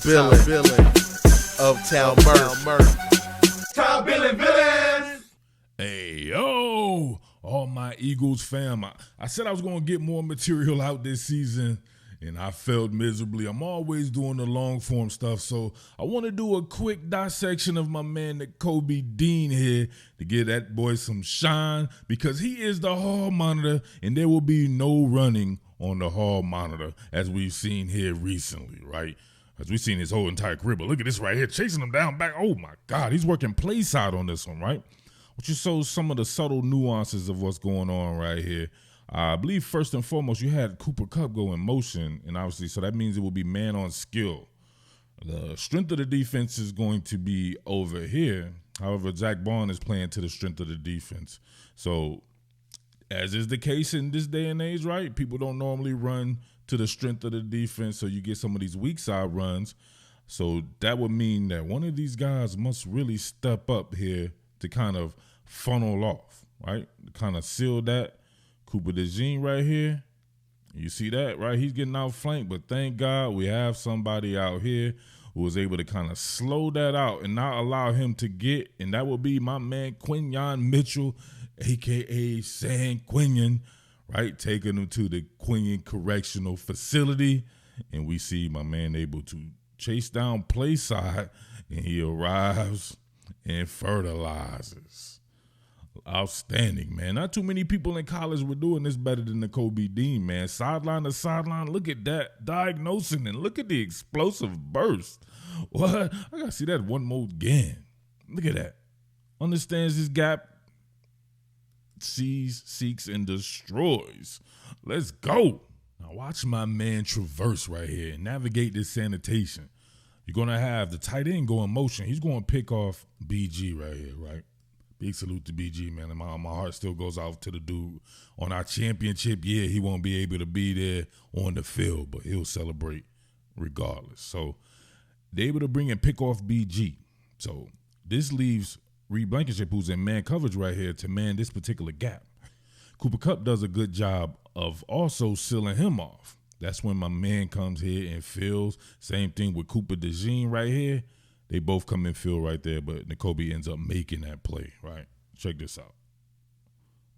Billin, Uptown Murph. Top Billin villains. Hey, yo, all my Eagles fam. I said I was going to get more material out this season, and I failed miserably. I'm always doing the long form stuff, so I want to do a quick dissection of my man Nakobe Dean here to give that boy some shine, because he is the hall monitor, and there will be no running on the hall monitor as we've seen here recently, right? As we've seen his whole entire career. But look at this right here, chasing him down back. Oh my God, he's working play side on this one, right? Which just shows some of the subtle nuances of what's going on right here. I believe first and foremost, you had Cooper Kupp go in motion, and obviously, so that means it will be man on skill. The strength of the defense is going to be over here. However, Zach Bond is playing to the strength of the defense. So, as is the case in this day and age, right? People don't normally run to the strength of the defense, so you get some of these weak side runs. So that would mean that one of these guys must really step up here to kind of funnel off, right? To kind of seal that. Cooper DeJean right here. You see that, right? He's getting outflanked, but thank God we have somebody out here who was able to kind of slow that out and not allow him to get, and that would be my man Quinyon Mitchell, a.k.a. San Quinion, right? Taking him to the Quinion Correctional Facility, and we see my man able to chase down play side, and he arrives and fertilizes. Outstanding, man. Not too many people in college were doing this better than Nakobe Dean, man. Sideline to sideline, look at that. Diagnosing, and look at the explosive burst. What? I got to see that one more again. Look at that. Understands his gap, sees, seeks, and destroys. Let's go. Now watch my man traverse right here and navigate this sanitation. You're going to have the tight end go in motion. He's going to pick off BG right here, right? Big salute to BG, man. And my heart still goes out to the dude. On our championship year, he won't be able to be there on the field, but he'll celebrate regardless. So they're able to bring and pick off BG. So this leaves Reed Blankenship, who's in man coverage right here, to man this particular gap. Cooper Kupp does a good job of also sealing him off. That's when my man comes here and fills. Same thing with Cooper DeJean right here. They both come and fill right there, but Nakobe ends up making that play, right? Check this out.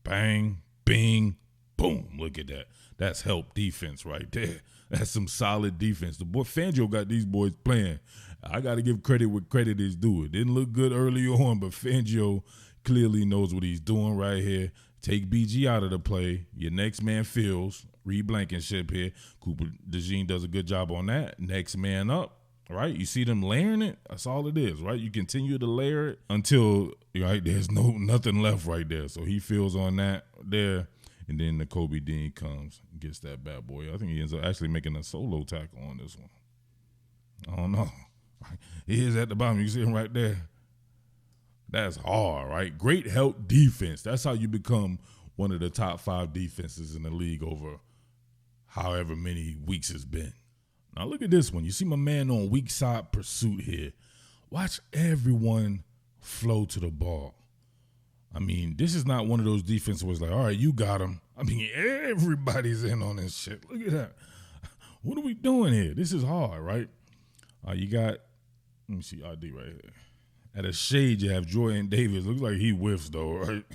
Bang, bing, boom. Look at that. That's help defense right there. That's some solid defense. The boy Fangio got these boys playing. I got to give credit where credit is due. It didn't look good early on, but Fangio clearly knows what he's doing right here. Take BG out of the play. Your next man fills. Reed Blankenship here. Cooper DeJean does a good job on that. Next man up. Right, you see them layering it. That's all it is, right? You continue to layer it until there's nothing left right there. So he feels on that there, and then Nakobe Dean comes and gets that bad boy. I think he ends up actually making a solo tackle on this one. I don't know. He is at the bottom. You see him right there. That's hard, right? Great help defense. That's how you become one of the top 5 defenses in the league over however many weeks it's been. Now look at this one. You see my man on weak side pursuit here. Watch everyone flow to the ball. I mean, this is not one of those defenses where it's like, all right, you got him. I mean, everybody's in on this shit. Look at that. What are we doing here? This is hard, right? You got, let me see RD right here. At a shade, you have Jordan Davis. Looks like he whiffs though, right?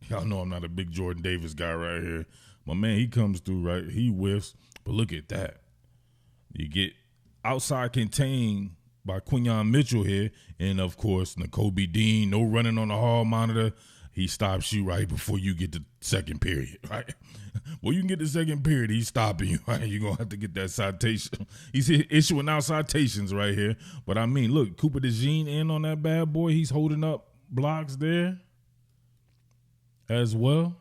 Y'all know I'm not a big Jordan Davis guy right here. My man, he comes through, right? He whiffs, but look at that. You get outside contained by Quinyon Mitchell here. And, of course, Nakobe Dean, no running on the hall monitor. He stops you right before you get the second period, right? Well, you can get the second period, he's stopping you, right? You're going to have to get that citation. He's issuing out citations right here. But, I mean, look, Cooper DeJean in on that bad boy. He's holding up blocks there as well.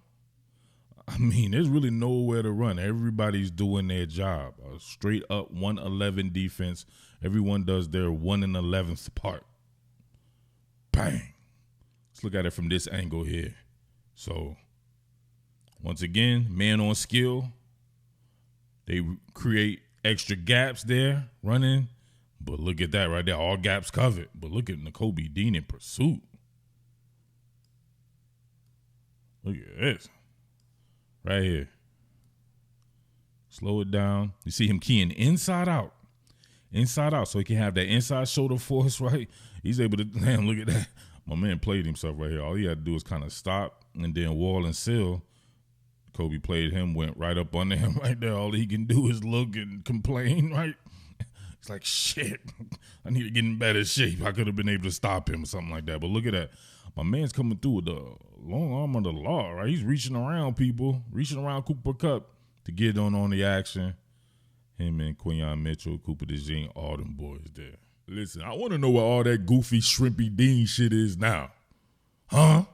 I mean, there's really nowhere to run. Everybody's doing their job. A straight up 111 defense. Everyone does their 1 in 11th part. Bang. Let's look at it from this angle here. So, once again, man on skill. They create extra gaps there, running. But look at that right there. All gaps covered. But look at Nakobe Dean in pursuit. Look at this. Right here. Slow it down. You see him keying inside out. inside out, so he can have that inside shoulder force, right? He's able to, damn, look at that. My man played himself right here. All he had to do was kind of stop and then wall and seal. Kobe played him, went right up under him right there. All he can do is look and complain, right? It's like, shit, I need to get in better shape. I could have been able to stop him or something like that. But look at that. My man's coming through with the long arm of the law, right? He's reaching around people, reaching around Cooper Kupp to get on the action. Him and Quinyon Mitchell, Cooper DeJean, all them boys there. Listen, I want to know what all that goofy shrimpy Dean shit is now. Huh?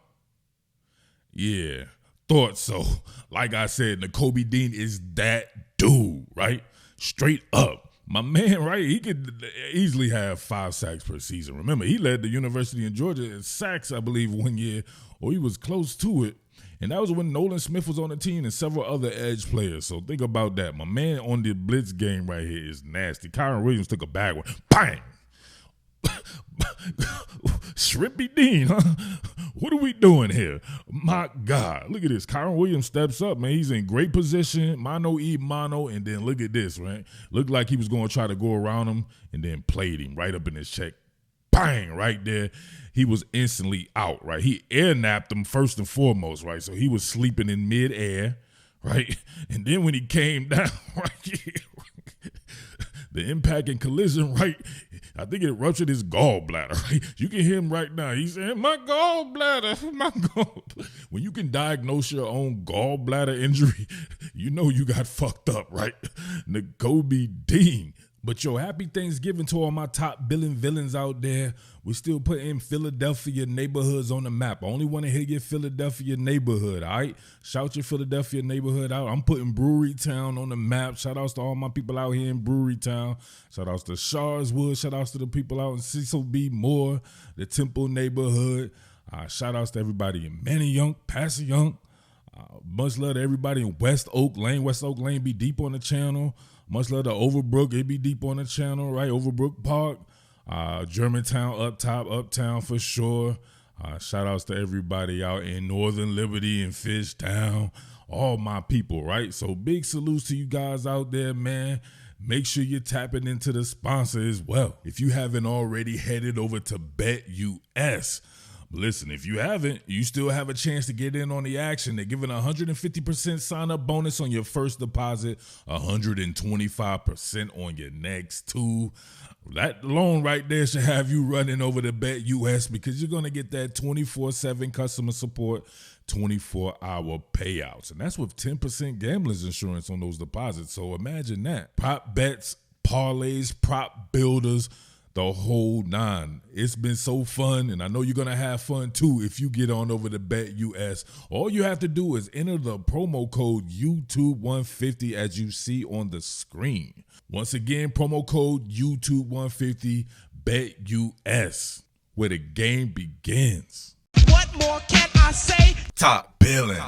Yeah, thought so. Like I said, Nakobe Dean is that dude, right? Straight up. My man, right, he could easily have 5 sacks per season. Remember, he led the University of Georgia in sacks, I believe, one year, or he was close to it. And that was when Nolan Smith was on the team and several other edge players. So think about that. My man on the blitz game right here is nasty. Kyron Williams took a bag one. Bang! Shrimpy Dean, huh? What are we doing here? My God, look at this. Kyron Williams steps up, man. He's in great position. Mano e mano, and then look at this, right? Looked like he was going to try to go around him and then played him right up in his check. Bang, right there. He was instantly out, right? He air napped him first and foremost, right? So he was sleeping in midair, right? And then when he came down, right, the impact and collision, right, I think it ruptured his gallbladder, right? You can hear him right now. He's saying, my gallbladder, my gallbladder. When you can diagnose your own gallbladder injury, you know you got fucked up, right? Nakobe Dean. But yo, happy Thanksgiving to all my top Billin villains out there. We still putting Philadelphia neighborhoods on the map. I only want to hear your Philadelphia neighborhood, all right? Shout your Philadelphia neighborhood out. I'm putting Brewery Town on the map. Shout outs to all my people out here in Brewery Town. Shout outs to Sharswood. Shout outs to the people out in Cecil B. Moore, the Temple neighborhood. Shout outs to everybody in Manayunk, Passyunk. Much love to everybody in West Oak Lane. West Oak Lane be deep on the channel. Much love to Overbrook. It be deep on the channel, right? Overbrook Park. Germantown, Uptown for sure. Shout outs to everybody out in Northern Liberty and Fishtown. All my people, right? So big salutes to you guys out there, man. Make sure you're tapping into the sponsor as well. If you haven't already headed over to BetUS. Listen, if you haven't, you still have a chance to get in on the action. They're giving a 150% sign-up bonus on your first deposit, 125% on your next 2. That alone right there should have you running over to BetUS because you're going to get that 24/7 customer support, 24-hour payouts. And that's with 10% gambler's insurance on those deposits. So imagine that. Prop bets, parlays, prop builders, the whole 9. It's been so fun, and I know you're going to have fun too if you get on over to BetUS. All you have to do is enter the promo code YouTube150 as you see on the screen. Once again, promo code YouTube150, BetUS, where the game begins. What more can I say? Top Billin.